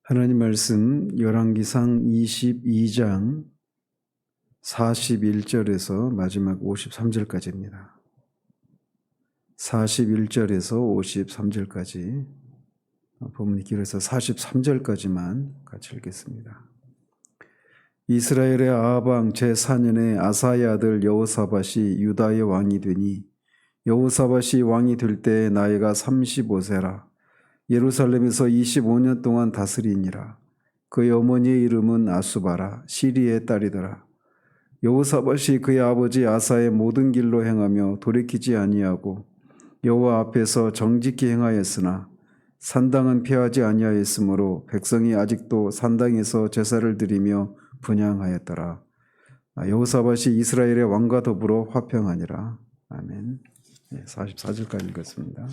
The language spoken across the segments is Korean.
하나님 말씀 열왕기상 22장 41절에서 마지막 53절까지입니다. 41절에서 53절까지, 본문이 길어서 43절까지만 같이 읽겠습니다. 이스라엘의 아합 왕 제4년에 아사의 아들 여호사밧이 유다의 왕이 되니 여호사밧이 왕이 될 때 나이가 35세라. 예루살렘에서 25년 동안 다스리니라. 그의 어머니의 이름은 아수바라 시리의 딸이더라. 여호사밧이 그의 아버지 아사의 모든 길로 행하며 돌이키지 아니하고 여호와 앞에서 정직히 행하였으나 산당은 피하지 아니하였으므로 백성이 아직도 산당에서 제사를 드리며 분향하였더라. 여호사밧이 이스라엘의 왕과 더불어 화평하니라. 아멘. 44절까지 읽었습니다.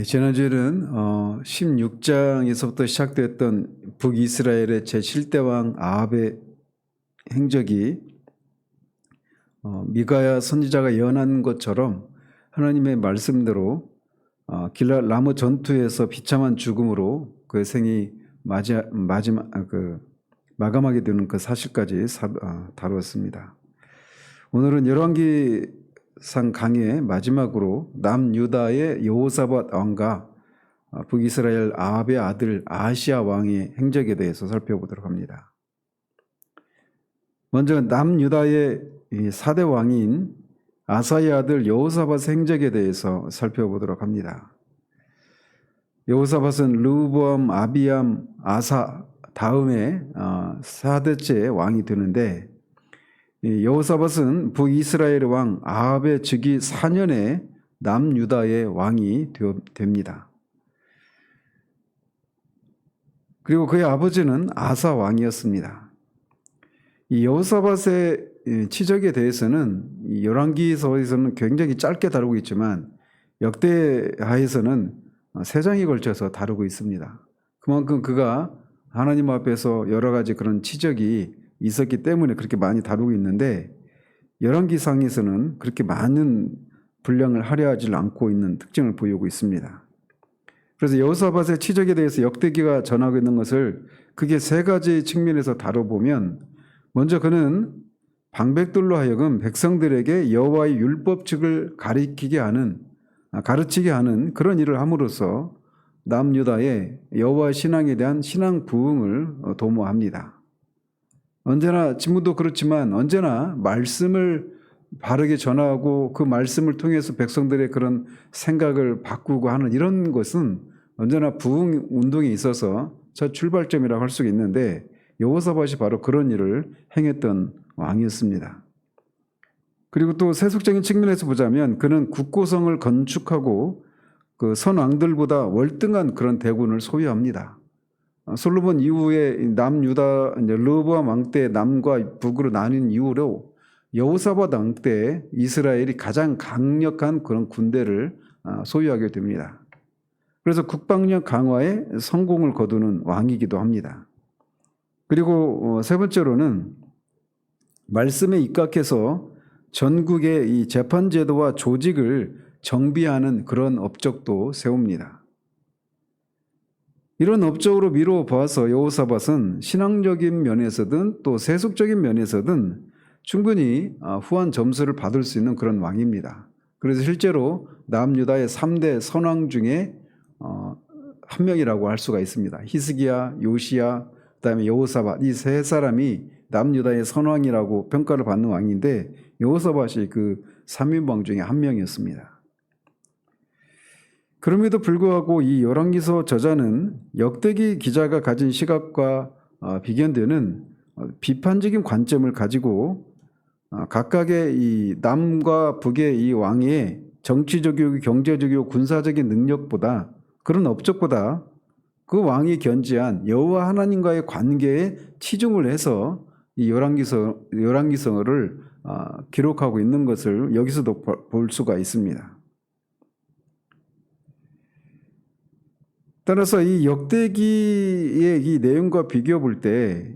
지난주에는 16장에서부터 시작됐던 북이스라엘의 제7대 왕 아합의 행적이 미가야 선지자가 예언한 것처럼 하나님의 말씀대로 길랏 라모 전투에서 비참한 죽음으로 그의 생이 마감하게 되는 그 사실까지 다루었습니다. 오늘은 열왕기상 강의 마지막으로 남유다의 여호사밧 왕과 북이스라엘 아합의 아들 아하시야 왕의 행적에 대해서 살펴보도록 합니다. 먼저 남유다의 4대 왕인 아사의 아들 여호사밧의 행적에 대해서 살펴보도록 합니다. 여호사밧은 르호보암, 아비암, 아사 다음에 4대째 왕이 되는데, 여호사밧은 북이스라엘 왕 아합의 즉위 4년에 남유다의 왕이 됩니다. 그리고 그의 아버지는 아사 왕이었습니다. 이 여호사밧의 치적에 대해서는 열왕기서에서는 굉장히 짧게 다루고 있지만 역대하에서는 3장에 걸쳐서 다루고 있습니다. 그만큼 그가 하나님 앞에서 여러 가지 그런 치적이 있었기 때문에 그렇게 많이 다루고 있는데, 열왕기상에서는 그렇게 많은 분량을 할애하지 않고 있는 특징을 보이고 있습니다. 그래서 여호사밧의 치적에 대해서 역대기가 전하고 있는 것을 크게 3가지 측면에서 다뤄보면, 먼저 그는 방백들로 하여금 백성들에게 여호와의 율법칙을 가르치게 하는 그런 일을 함으로써 남유다의 여호와 신앙에 대한 신앙 부흥을 도모합니다. 언제나 지금도 그렇지만 언제나 말씀을 바르게 전하고 그 말씀을 통해서 백성들의 그런 생각을 바꾸고 하는 이런 것은 언제나 부흥 운동에 있어서 첫 출발점이라고 할 수가 있는데, 여호사밧이 바로 그런 일을 행했던 왕이었습니다. 그리고 또 세속적인 측면에서 보자면 그는 국고성을 건축하고 그 선왕들보다 월등한 그런 대군을 소유합니다. 솔로몬 이후에 남유다 르호보암 왕 때 남과 북으로 나뉜 이후로 여호사밧 왕 때 이스라엘이 가장 강력한 그런 군대를 소유하게 됩니다. 그래서 국방력 강화에 성공을 거두는 왕이기도 합니다. 그리고 3번째로는 말씀에 입각해서 전국의 이 재판 제도와 조직을 정비하는 그런 업적도 세웁니다. 이런 업적으로 미루어 보아서 여호사밧은 신앙적인 면에서든 또 세속적인 면에서든 충분히 후한 점수를 받을 수 있는 그런 왕입니다. 그래서 실제로 남유다의 3대 선왕 중에 한 명이라고 할 수가 있습니다. 히스기야, 요시야, 그다음에 여호사밧, 이 3사람이 남유다의 선왕이라고 평가를 받는 왕인데, 여호사밧이 그 3인방 중에 한 명이었습니다. 그럼에도 불구하고 이 열왕기서 저자는 역대기 기자가 가진 시각과 비견되는 비판적인 관점을 가지고 각각의 이 남과 북의 이 왕의 정치적이고 경제적이고 군사적인 능력보다, 그런 업적보다 그 왕이 견지한 여호와 하나님과의 관계에 치중을 해서 이 열왕기서를 기록하고 있는 것을 여기서도 볼 수가 있습니다. 따라서 이 역대기의 이 내용과 비교해 볼 때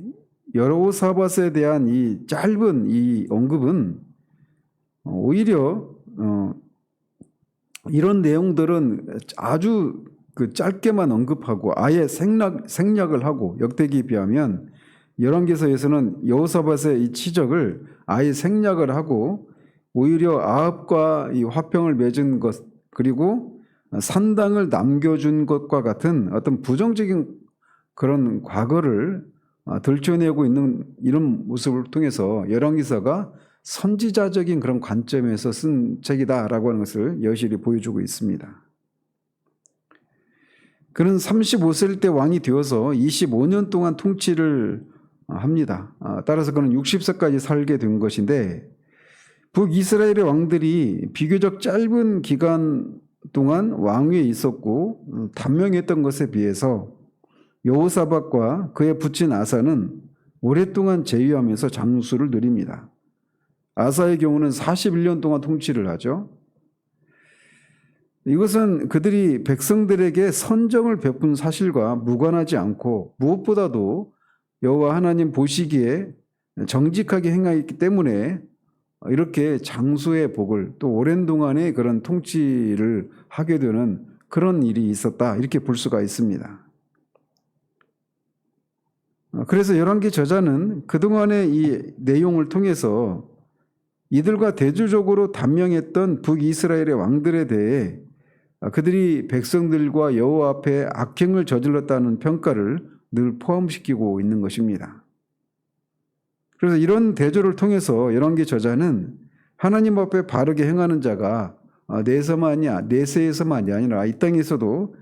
여호사밧에 대한 이 짧은 이 언급은 오히려 이런 내용들은 아주 그 짧게만 언급하고 아예 생략을 하고, 역대기에 비하면 열왕기서에서는 여호사밧의 이 치적을 아예 생략을 하고 오히려 아합과 이 화평을 맺은 것, 그리고 산당을 남겨준 것과 같은 어떤 부정적인 그런 과거를 들춰내고 있는 이런 모습을 통해서 열왕기서가 선지자적인 그런 관점에서 쓴 책이다라고 하는 것을 여실히 보여주고 있습니다. 그는 35세일 때 왕이 되어서 25년 동안 통치를 합니다. 따라서 그는 60세까지 살게 된 것인데, 북이스라엘의 왕들이 비교적 짧은 기간 동안 왕위에 있었고 단명했던 것에 비해서 여호사밧과 그의 부친 아사는 오랫동안 재위하면서 장수를 누립니다. 아사의 경우는 41년 동안 통치를 하죠. 이것은 그들이 백성들에게 선정을 베푼 사실과 무관하지 않고 무엇보다도 여호와 하나님 보시기에 정직하게 행하였기 때문에 이렇게 장수의 복을, 또 오랜 동안의 그런 통치를 하게 되는 그런 일이 있었다, 이렇게 볼 수가 있습니다. 그래서 열왕기 저자는 그동안의 이 내용을 통해서 이들과 대조적으로 단명했던 북이스라엘의 왕들에 대해 그들이 백성들과 여호와 앞에 악행을 저질렀다는 평가를 늘 포함시키고 있는 것입니다. 그래서 이런 대조를 통해서 열왕기 저자는 하나님 앞에 바르게 행하는 자가 내세에서만이 아니라 이 땅에서도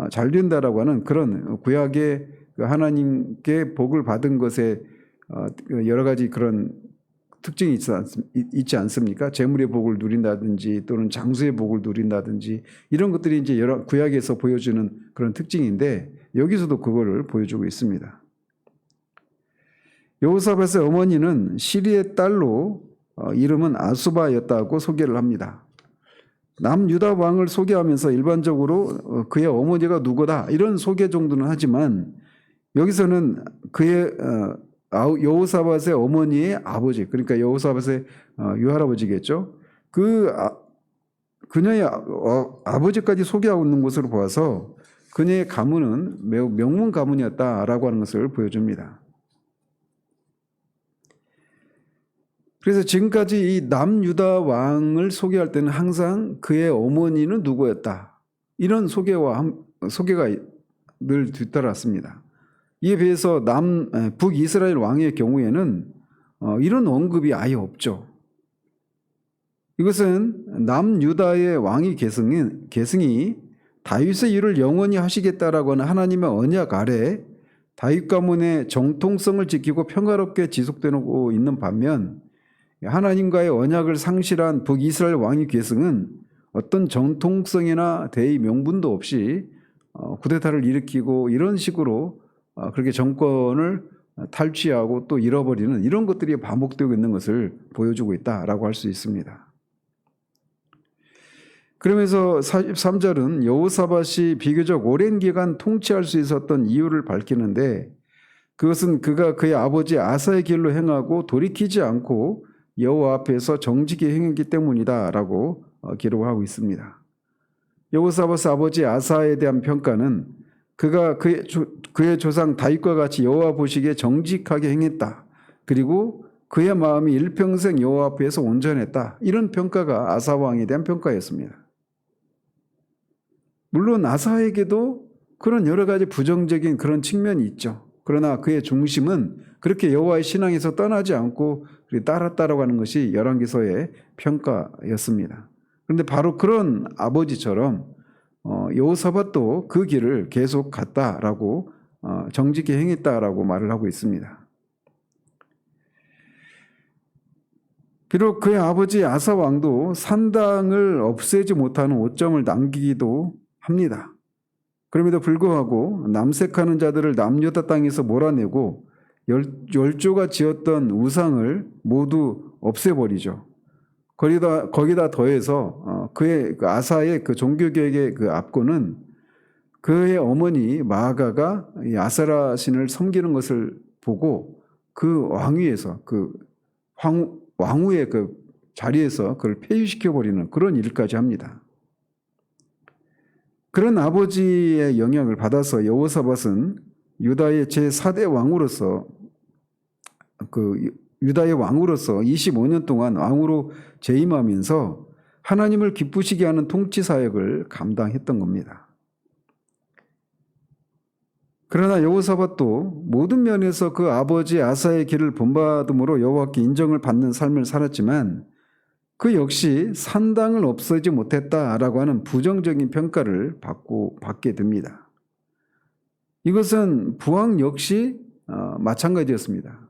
잘 된다라고 하는 그런 구약의 하나님께 복을 받은 것에 여러 가지 그런 특징이 있지 않습니까? 재물의 복을 누린다든지 또는 장수의 복을 누린다든지 이런 것들이 이제 여러 구약에서 보여주는 그런 특징인데, 여기서도 그거를 보여주고 있습니다. 여호사밧의 어머니는 시리의 딸로 이름은 아수바였다고 소개를 합니다. 남유다 왕을 소개하면서 일반적으로 그의 어머니가 누구다 이런 소개 정도는 하지만, 여기서는 그의 여호사밧의 어머니의 아버지, 그러니까 여호사밧의 유할아버지겠죠. 그녀의 아버지까지 소개하고 있는 것으로 보아서 그녀의 가문은 매우 명문 가문이었다라고 하는 것을 보여줍니다. 그래서 지금까지 이 남유다 왕을 소개할 때는 항상 그의 어머니는 누구였다, 이런 소개가 늘 뒤따랐습니다. 이에 비해서 북이스라엘 왕의 경우에는 이런 언급이 아예 없죠. 이것은 남유다의 왕위 계승이 다윗의 일을 영원히 하시겠다라고 하는 하나님의 언약 아래 다윗 가문의 정통성을 지키고 평화롭게 지속되고 있는 반면, 하나님과의 언약을 상실한 북이스라엘 왕위 계승은 어떤 정통성이나 대의 명분도 없이 쿠데타를 일으키고 이런 식으로 그렇게 정권을 탈취하고 또 잃어버리는 이런 것들이 반복되고 있는 것을 보여주고 있다라고 할 수 있습니다. 그러면서 43절은 여호사밧이 비교적 오랜 기간 통치할 수 있었던 이유를 밝히는데, 그것은 그가 그의 아버지 아사의 길로 행하고 돌이키지 않고 여호와 앞에서 정직히 행했기 때문이다라고 기록하고 있습니다. 여호사밧의 아버지 아사에 대한 평가는 그가 그의 조상 다윗과 같이 여호와 보시기에 정직하게 행했다, 그리고 그의 마음이 일평생 여호와 앞에서 온전했다, 이런 평가가 아사 왕에 대한 평가였습니다. 물론 아사에게도 그런 여러 가지 부정적인 그런 측면이 있죠. 그러나 그의 중심은 그렇게 여호와의 신앙에서 떠나지 않고 따랐다라고 하는 것이 열왕기서의 평가였습니다. 그런데 바로 그런 아버지처럼 여호사밧도 그 길을 계속 갔다라고 정직히 행했다라고 말을 하고 있습니다. 비록 그의 아버지 아사 왕도 산당을 없애지 못하는 오점을 남기기도 합니다. 그럼에도 불구하고 남색하는 자들을 남유다 땅에서 몰아내고 열조가 지었던 우상을 모두 없애버리죠. 거기다 더해서 그의 아사의 그 종교개혁의 그 앞권은 그의 어머니 마아가가 아세라 신을 섬기는 것을 보고 그 왕위에서 그 왕후의 그 자리에서 그걸 폐위시켜버리는 그런 일까지 합니다. 그런 아버지의 영향을 받아서 여호사밧은 유다의 제4대 왕으로서 유다의 왕으로서 25년 동안 왕으로 재임하면서 하나님을 기쁘시게 하는 통치 사역을 감당했던 겁니다. 그러나 여호사밧도 모든 면에서 그 아버지 아사의 길을 본받음으로 여호와께 인정을 받는 삶을 살았지만 그 역시 산당을 없애지 못했다라고 하는 부정적인 평가를 받게 됩니다. 이것은 부왕 역시 마찬가지였습니다.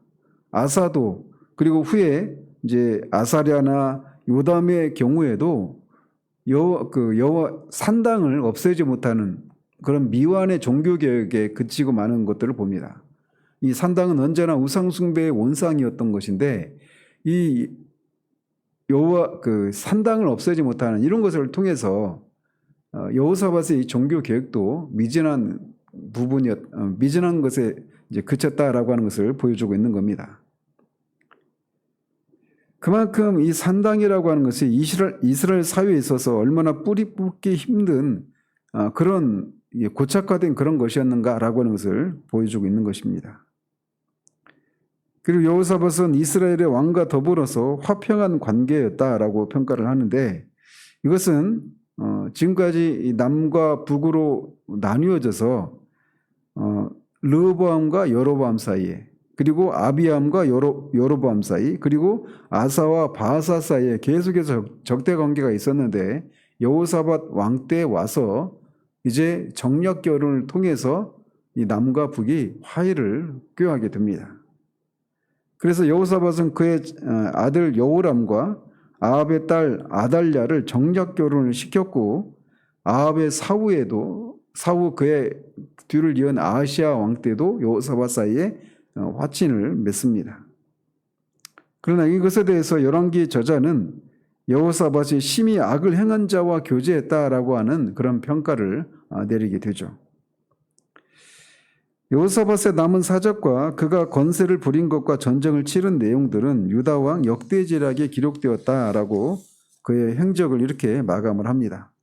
아사도 그리고 후에 이제 아사랴나 요담의 경우에도 산당을 없애지 못하는 그런 미완의 종교 개혁에 그치고 마는 것들을 봅니다. 이 산당은 언제나 우상 숭배의 원상이었던 것인데 이 산당을 없애지 못하는 이런 것을 통해서 여호사밧의 이 종교 개혁도 미진한 것에 이제 그쳤다라고 하는 것을 보여주고 있는 겁니다. 그만큼 이 산당이라고 하는 것이 이스라엘 사회에 있어서 얼마나 뿌리 뽑기 힘든 그런 고착화된 그런 것이었는가라고 하는 것을 보여주고 있는 것입니다. 그리고 여호사밧은 이스라엘의 왕과 더불어서 화평한 관계였다라고 평가를 하는데 이것은 지금까지 남과 북으로 나뉘어져서 르호보암과 여로보암 사이에 그리고 아비암과 여로보암 사이 그리고 아사와 바아사 사이에 계속해서 적대 관계가 있었는데 여호사밧 왕 때 와서 이제 정략 결혼을 통해서 이 남과 북이 화해를 꾀하게 됩니다. 그래서 여호사밧은 그의 아들 여호람과 아합의 딸 아달랴를 정략 결혼을 시켰고 아합의 사후 그의 뒤를 이은 아하시아 왕 때도 여호사밧 사이에 화친을 맺습니다. 그러나 이것에 대해서 열왕기 저자는 여호사밧이 심히 악을 행한 자와 교제했다라고 하는 그런 평가를 내리게 되죠. 여호사밧의 남은 사적과 그가 권세를 부린 것과 전쟁을 치른 내용들은 유다왕 역대지략에 기록되었다라고 그의 행적을 이렇게 마감을 합니다.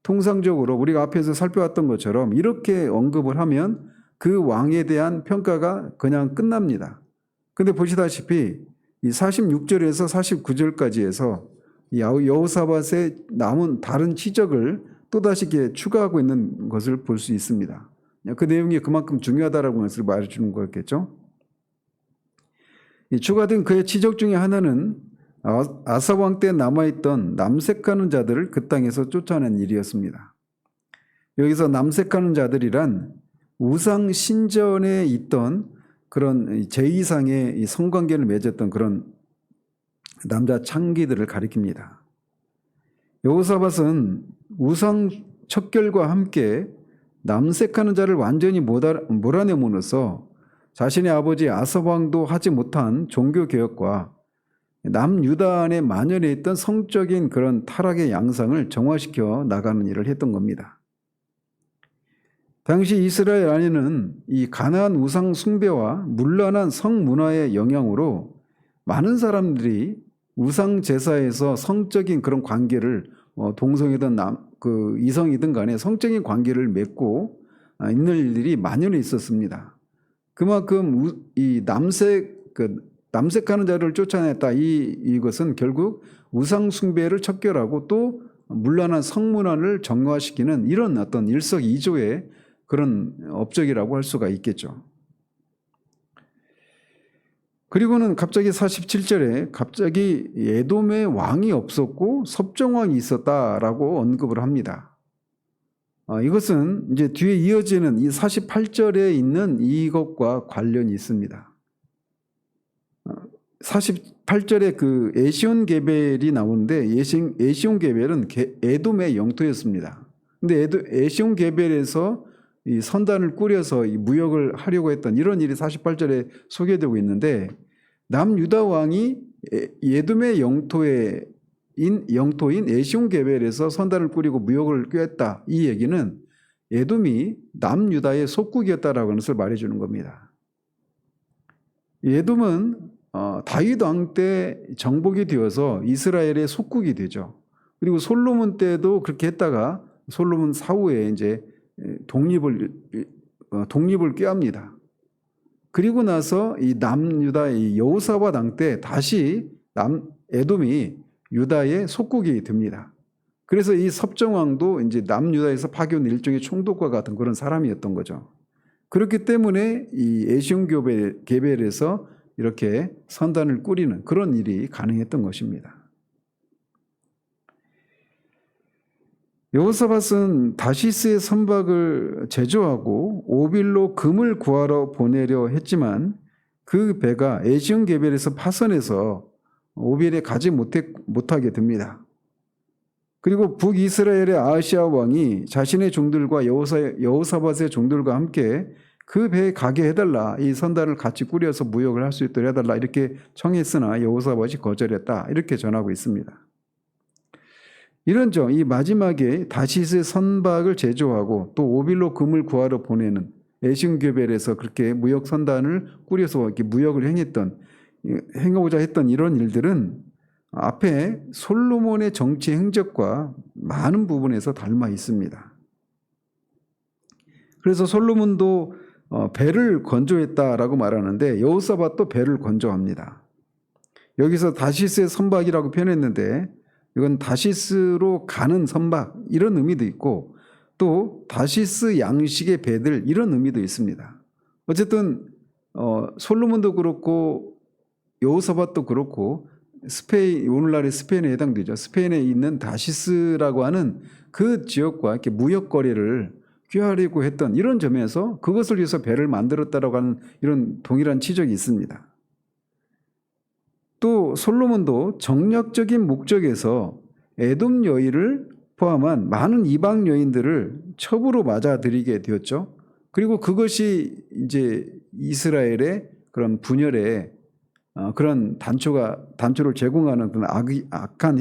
통상적으로 우리가 앞에서 살펴왔던 것처럼 이렇게 언급을 하면 그 왕에 대한 평가가 그냥 끝납니다. 근데 보시다시피 이 46절에서 49절까지 해서 여호사밧의 남은 다른 치적을 또다시 추가하고 있는 것을 볼 수 있습니다. 그 내용이 그만큼 중요하다라고 것을 말해주는 거였겠죠. 추가된 그의 치적 중에 하나는 아사 왕 때 남아있던 남색하는 자들을 그 땅에서 쫓아낸 일이었습니다. 여기서 남색하는 자들이란 우상 신전에 있던 그런 제2상의 성관계를 맺었던 그런 남자 창기들을 가리킵니다. 여호사밧은 우상 척결과 함께 남색하는 자를 완전히 몰아내므로써 자신의 아버지 아사 왕도 하지 못한 종교개혁과 남유다 안에 만연해 있던 성적인 그런 타락의 양상을 정화시켜 나가는 일을 했던 겁니다. 당시 이스라엘 안에는 이 가나안 우상 숭배와 문란한 성문화의 영향으로 많은 사람들이 우상 제사에서 성적인 그런 관계를 동성이든 이성이든 간에 성적인 관계를 맺고 있는 일들이 만연해 있었습니다. 그만큼 이 남색하는 자를 쫓아냈다. 이것은 결국 우상 숭배를 척결하고 또 문란한 성문화를 정화시키는 이런 어떤 일석이조의 그런 업적이라고 할 수가 있겠죠. 그리고는 갑자기 47절에 갑자기 에돔의 왕이 없었고 섭정왕이 있었다라고 언급을 합니다. 이것은 이제 뒤에 이어지는 이 48절에 있는 이것과 관련이 있습니다. 48절에 그 에시온 게벨이 나오는데 에시온 게벨은 에돔의 영토였습니다. 근데 에시온 게벨에서 이 선단을 꾸려서 이 무역을 하려고 했던 이런 일이 48절에 소개되고 있는데 남유다 왕이 에돔의 영토인 에시온 게벨에서 선단을 꾸리고 무역을 꾀했다. 이 얘기는 에돔이 남유다의 속국이었다라고 하는 것을 말해주는 겁니다. 에돔은 다윗 왕 때 정복이 되어서 이스라엘의 속국이 되죠. 그리고 솔로몬 때도 그렇게 했다가 솔로몬 사후에 이제 독립을 꾀합니다. 그리고 나서 이 남유다의 여호사밧 왕 때 다시 에돔이 유다의 속국이 됩니다. 그래서 이 섭정왕도 이제 남유다에서 파견 일종의 총독과 같은 그런 사람이었던 거죠. 그렇기 때문에 이 에시온게벨에서 이렇게 선단을 꾸리는 그런 일이 가능했던 것입니다. 여호사밧은 다시스의 선박을 제조하고 오빌로 금을 구하러 보내려 했지만 그 배가 에시온게벨에서 파선해서 오빌에 가지 못하게 됩니다. 그리고 북이스라엘의 아하시아 왕이 자신의 종들과 여호사밧의 종들과 함께 그 배에 가게 해달라, 이 선단을 같이 꾸려서 무역을 할 수 있도록 해달라 이렇게 청했으나 여호사밧이 거절했다, 이렇게 전하고 있습니다. 이런 점, 이 마지막에 다시스의 선박을 제조하고 또 오빌로 금을 구하러 보내는 에시온게벨에서 그렇게 무역 선단을 꾸려서 이렇게 무역을 행하고자 했던 이런 일들은 앞에 솔로몬의 정치 행적과 많은 부분에서 닮아 있습니다. 그래서 솔로몬도 배를 건조했다라고 말하는데 여호사밧도 배를 건조합니다. 여기서 다시스의 선박이라고 표현했는데 이건 다시스로 가는 선박 이런 의미도 있고 또 다시스 양식의 배들 이런 의미도 있습니다. 어쨌든 솔로몬도 그렇고 여호사밧도 그렇고 오늘날의 스페인에 해당되죠. 스페인에 있는 다시스라고 하는 그 지역과 이렇게 무역 거래를 꾀하려고 했던 이런 점에서 그것을 위해서 배를 만들었다라고 하는 이런 동일한 지적이 있습니다. 또 솔로몬도 정략적인 목적에서 에돔 여인을 포함한 많은 이방 여인들을 첩으로 맞아들이게 되었죠. 그리고 그것이 이제 이스라엘의 그런 분열에 그런 단초를 제공하는 그런 악한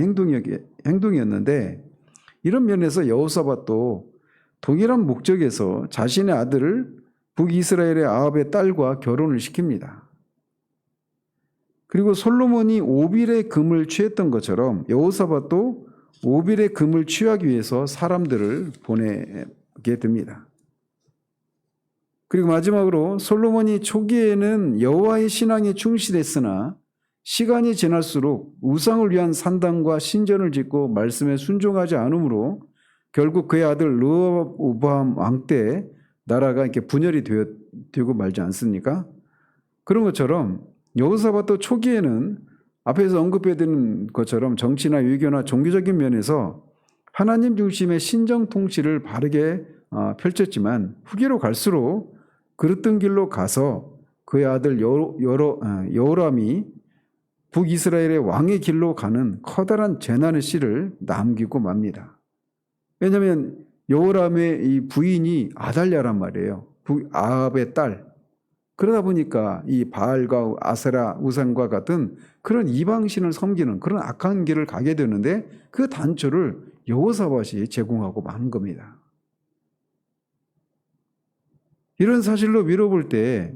행동이었는데 이런 면에서 여호사밧도 동일한 목적에서 자신의 아들을 북이스라엘의 아합의 딸과 결혼을 시킵니다. 그리고 솔로몬이 오빌의 금을 취했던 것처럼 여호사밧도 오빌의 금을 취하기 위해서 사람들을 보내게 됩니다. 그리고 마지막으로 솔로몬이 초기에는 여호와의 신앙에 충실했으나 시간이 지날수록 우상을 위한 산당과 신전을 짓고 말씀에 순종하지 않으므로 결국 그의 아들 르호보암 왕 때 나라가 이렇게 분열이 되고 말지 않습니까? 그런 것처럼 여호사밧도 초기에는 앞에서 언급해드린 것처럼 정치나 외교나 종교적인 면에서 하나님 중심의 신정 통치를 바르게 펼쳤지만 후기로 갈수록 그릇된 길로 가서 그의 아들 여호람이 북이스라엘의 왕의 길로 가는 커다란 재난의 씨를 남기고 맙니다. 왜냐하면 여호람의 이 부인이 아달랴란 말이에요. 아합의 딸. 그러다 보니까 이 바알과 아세라 우상과 같은 그런 이방신을 섬기는 그런 악한 길을 가게 되는데 그 단초를 여호사밧이 제공하고 만 겁니다. 이런 사실로 미뤄볼 때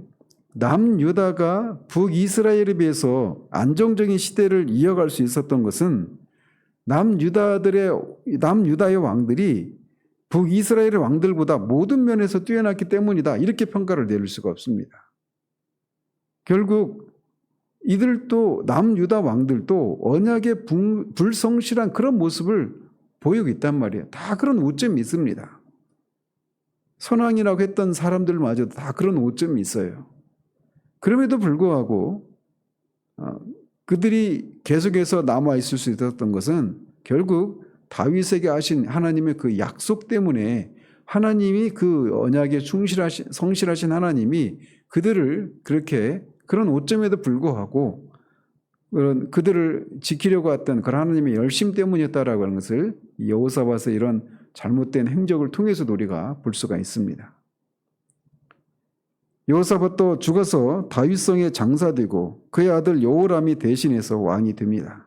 남유다가 북이스라엘에 비해서 안정적인 시대를 이어갈 수 있었던 것은 남유다의 왕들이 북이스라엘의 왕들보다 모든 면에서 뛰어났기 때문이다, 이렇게 평가를 내릴 수가 없습니다. 결국 이들도 남유다 왕들도 언약에 불성실한 그런 모습을 보이고 있단 말이에요. 다 그런 오점이 있습니다. 선왕이라고 했던 사람들마저도 다 그런 오점이 있어요. 그럼에도 불구하고 그들이 계속해서 남아 있을 수 있었던 것은 결국 다윗에게 하신 하나님의 그 약속 때문에 하나님이 그 언약에 성실하신 하나님이 그들을 그렇게 그런 오점에도 불구하고 그들을 지키려고 했던 그런 하나님의 열심 때문이었다라고 하는 것을 여호사밧의 이런 잘못된 행적을 통해서도 우리가 볼 수가 있습니다. 여호사밧도 죽어서 다윗성에 장사되고 그의 아들 여호람이 대신해서 왕이 됩니다.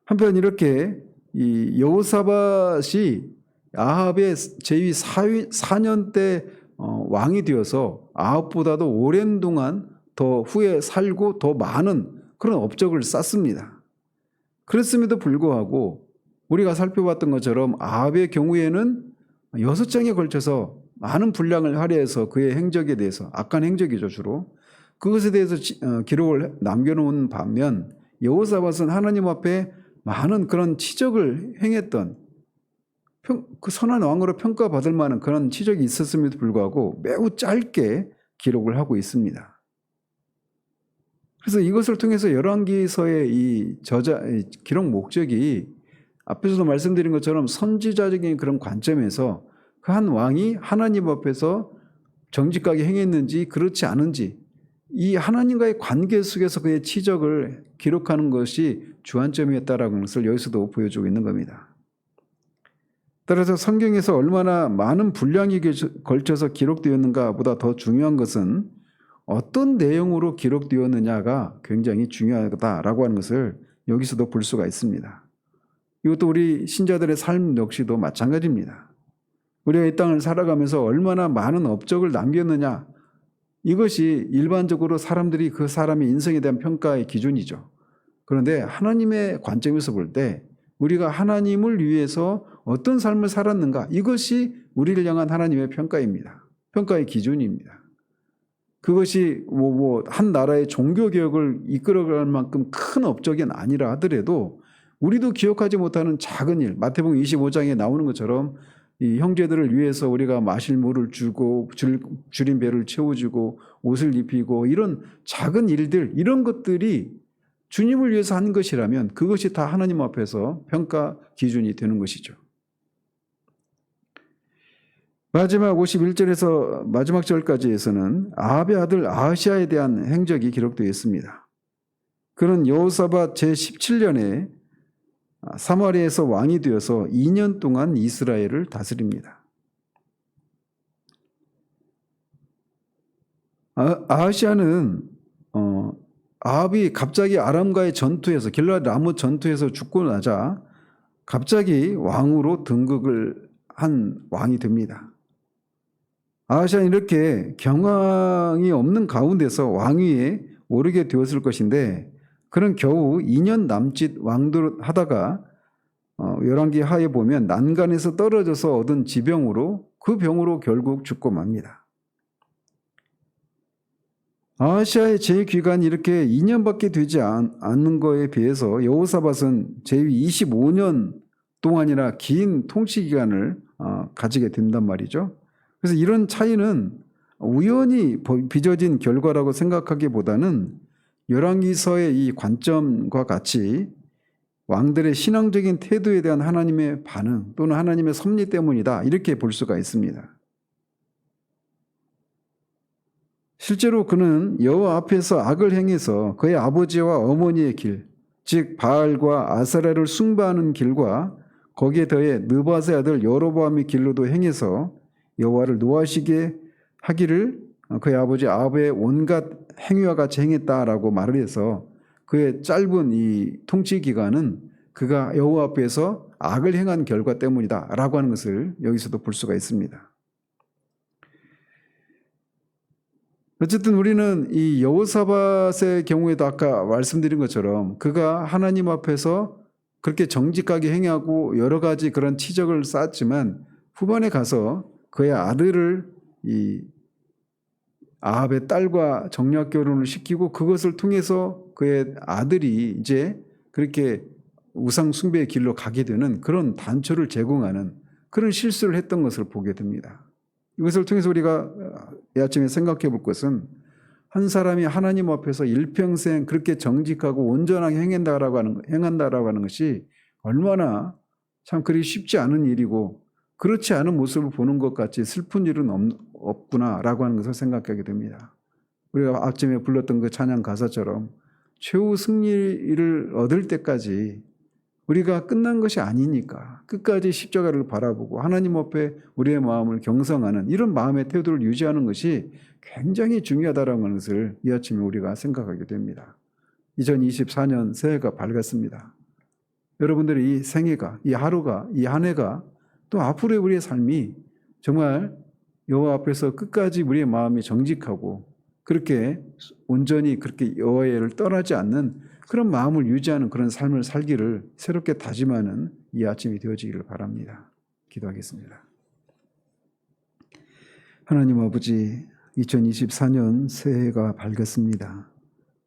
한편 이렇게 이 여호사밧이 아합의 제위 4년 때 왕이 되어서 아합보다도 오랜 동안 더 후에 살고 더 많은 그런 업적을 쌓습니다. 그랬음에도 불구하고 우리가 살펴봤던 것처럼 아합의 경우에는 6장에 걸쳐서 많은 분량을 할애해서 그의 행적에 대해서, 악한 행적이죠 주로, 그것에 대해서 기록을 남겨놓은 반면 여호사밧은 하나님 앞에 많은 그런 치적을 행했던, 그 선한 왕으로 평가받을 만한 그런 치적이 있었음에도 불구하고 매우 짧게 기록을 하고 있습니다. 그래서 이것을 통해서 열왕기서의 이 기록 목적이 앞에서도 말씀드린 것처럼 선지자적인 그런 관점에서 그 한 왕이 하나님 앞에서 정직하게 행했는지 그렇지 않은지, 이 하나님과의 관계 속에서 그의 치적을 기록하는 것이 주안점이었다라는 것을 여기서도 보여주고 있는 겁니다. 따라서 성경에서 얼마나 많은 분량이 걸쳐서 기록되었는가 보다 더 중요한 것은 어떤 내용으로 기록되었느냐가 굉장히 중요하다라고 하는 것을 여기서도 볼 수가 있습니다. 이것도 우리 신자들의 삶 역시도 마찬가지입니다. 우리가 이 땅을 살아가면서 얼마나 많은 업적을 남겼느냐, 이것이 일반적으로 사람들이 그 사람의 인생에 대한 평가의 기준이죠. 그런데 하나님의 관점에서 볼 때 우리가 하나님을 위해서 어떤 삶을 살았는가, 이것이 우리를 향한 하나님의 평가입니다. 평가의 기준입니다. 그것이 한 나라의 종교개혁을 이끌어갈 만큼 큰 업적이 아니라 하더라도 우리도 기억하지 못하는 작은 일, 마태복음 25장에 나오는 것처럼 이 형제들을 위해서 우리가 마실 물을 주고 줄인 배를 채워주고 옷을 입히고, 이런 작은 일들, 이런 것들이 주님을 위해서 한 것이라면 그것이 다 하나님 앞에서 평가 기준이 되는 것이죠. 마지막 51절에서 마지막 절까지에서는 아합의 아들 아하시아에 대한 행적이 기록되어 있습니다. 그는 여호사밧 제17년에 사마리아에서 왕이 되어서 2년 동안 이스라엘을 다스립니다. 아하시아는 아합이 갑자기 아람과의 전투에서, 길르앗 라못 전투에서 죽고 나자 갑자기 왕으로 등극을 한 왕이 됩니다. 아하시아는 이렇게 경황이 없는 가운데서 왕위에 오르게 되었을 것인데, 그는 겨우 2년 남짓 왕도 하다가 열왕기 하에 보면 난간에서 떨어져서 얻은 지병으로, 그 병으로 결국 죽고 맙니다. 아하시아의 재기간이 이렇게 2년밖에 되지 않는 것에 비해서 여호사밧은 재위 25년 동안이나 긴 통치기간을 가지게 된단 말이죠. 그래서 이런 차이는 우연히 빚어진 결과라고 생각하기보다는 열왕기서의 이 관점과 같이 왕들의 신앙적인 태도에 대한 하나님의 반응 또는 하나님의 섭리 때문이다, 이렇게 볼 수가 있습니다. 실제로 그는 여호와 앞에서 악을 행해서 그의 아버지와 어머니의 길, 즉 바알과 아사라를 숭배하는 길과 거기에 더해 느밧의 아들 여로보암의 길로도 행해서 여호와를 노하시게 하기를 그의 아버지 아합의 온갖 행위와 같이 행했다라고 말을 해서 그의 짧은 이 통치 기간은 그가 여호와 앞에서 악을 행한 결과 때문이다라고 하는 것을 여기서도 볼 수가 있습니다. 어쨌든 우리는 이 여호사밧의 경우에도 아까 말씀드린 것처럼 그가 하나님 앞에서 그렇게 정직하게 행하고 여러 가지 그런 치적을 쌓았지만 후반에 가서 그의 아들을 이 아합의 딸과 정략 결혼을 시키고 그것을 통해서 그의 아들이 이제 그렇게 우상 숭배의 길로 가게 되는 그런 단초를 제공하는 그런 실수를 했던 것을 보게 됩니다. 이것을 통해서 우리가 이 아침에 생각해 볼 것은, 한 사람이 하나님 앞에서 일평생 그렇게 정직하고 온전하게 행한다라고 하는 것이 얼마나 참 그리 쉽지 않은 일이고, 그렇지 않은 모습을 보는 것 같이 슬픈 일은 없구나라고 하는 것을 생각하게 됩니다. 우리가 아침에 불렀던 그 찬양 가사처럼 최후 승리를 얻을 때까지 우리가 끝난 것이 아니니까 끝까지 십자가를 바라보고 하나님 앞에 우리의 마음을 경성하는 이런 마음의 태도를 유지하는 것이 굉장히 중요하다는 것을 이 아침에 우리가 생각하게 됩니다. 2024년 새해가 밝았습니다. 여러분들의 이 생애가, 이 하루가, 이 한 해가, 또 앞으로의 우리의 삶이 정말 여호와 앞에서 끝까지 우리의 마음이 정직하고 그렇게 온전히 그렇게 여호와를 떠나지 않는 그런 마음을 유지하는 그런 삶을 살기를 새롭게 다짐하는 이 아침이 되어지기를 바랍니다. 기도하겠습니다. 하나님 아버지, 2024년 새해가 밝았습니다.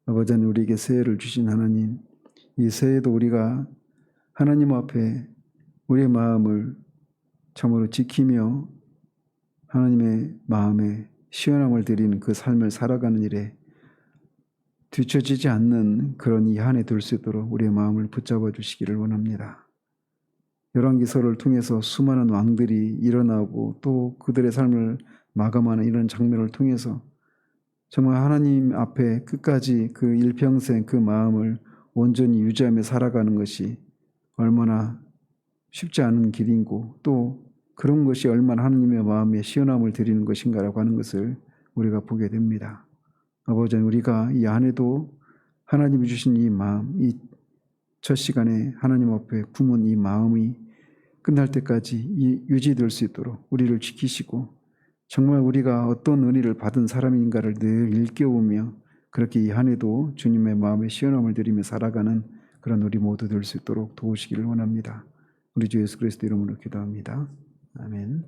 아버지 하나님, 우리에게 새해를 주신 하나님, 이 새해도 우리가 하나님 앞에 우리의 마음을 참으로 지키며 하나님의 마음에 시원함을 드리는 그 삶을 살아가는 일에 뒤처지지 않는 그런 이 한 해 될 수 있도록 우리의 마음을 붙잡아 주시기를 원합니다. 열왕기서를 통해서 수많은 왕들이 일어나고 또 그들의 삶을 마감하는 이런 장면을 통해서 정말 하나님 앞에 끝까지 그 일평생 그 마음을 온전히 유지하며 살아가는 것이 얼마나 쉽지 않은 길이고 또 그런 것이 얼마나 하나님의 마음에 시원함을 드리는 것인가라고 하는 것을 우리가 보게 됩니다. 아버지, 우리가 이 한 해도 하나님이 주신 이 마음, 이 첫 시간에 하나님 앞에 품은 이 마음이 끝날 때까지 유지될 수 있도록 우리를 지키시고 정말 우리가 어떤 은혜를 받은 사람인가를 늘 일깨우며 그렇게 이 한 해도 주님의 마음에 시원함을 드리며 살아가는 그런 우리 모두 될 수 있도록 도우시기를 원합니다. 우리 주 예수 그리스도 이름으로 기도합니다. 아멘.